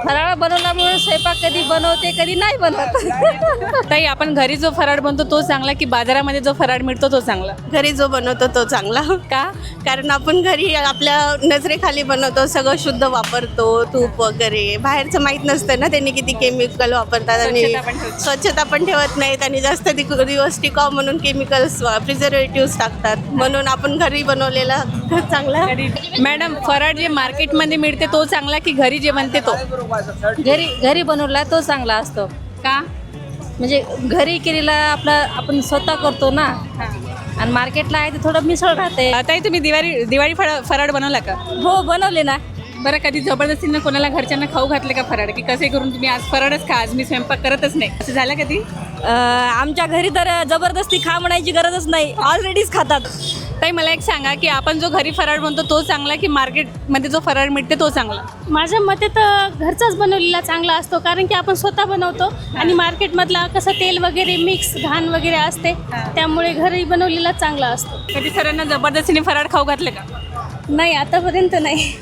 फराळ बनवल्यामुळे स्वयंपाक कधी बनवते कधी नाही बनवत. ताई, आपण घरी जो फराळ बनतो तो चांगला की बाजारामध्ये जो फराळ मिळतो तो चांगला? घरी जो बनवतो तो चांगला. का? कारण आपण घरी आपल्या नजरेखाली बनवतो, सगळं शुद्ध वापरतो, तूप वगैरे. बाहेरचं माहीत नसतं ना त्यांनी किती केमिकल वापरतात आणि स्वच्छता पण ठेवतात. स्वच्छता पण ठेवत नाहीत आणि जास्त दिवस टिकाव म्हणून केमिकल्स प्रिझर्वेटिव्स टाकतात. म्हणून आपण घरी बनवलेला चांगला. मॅडम, फराळ जे मार्केटमध्ये मिळते तो चांगला की घरी जे बनते तो? घरी बनवला तो चांगला असतो. का? म्हणजे घरी केलेला आपण स्वतः करतो ना, आणि मार्केटला आहे ते थोडं मिसळ राहते. ताई, तुम्ही दिवाळी फराळ बनवला का? हो, बनवले ना. बरं, कधी जबरदस्तीनं कोणाला घरच्यांना खाऊ घातले का फराळ, की कसे करून तुम्ही आज फराळच खा, आज मी स्वयंपाक करतच नाही, असं झालं कधी? आमच्या घरी तर जबरदस्ती खा म्हणायची गरजच नाही, ऑलरेडीच खातात. ताई, मला एक सांगा की आपण जो घरी फराळ बनतो तो चांगला की मार्केटमध्ये जो फराळ मिळते तो चांगला? माझ्या मते तर घरचाच बनवलेला चांगला असतो, कारण की आपण स्वतः बनवतो आणि मार्केटमधला कसं तेल वगैरे मिक्स घाण वगैरे असते, त्यामुळे घरी बनवलेला चांगला असतो. कधी सरांना जबरदस्तीने फराळ खाऊ घातले का? नाही, आतापर्यंत नाही.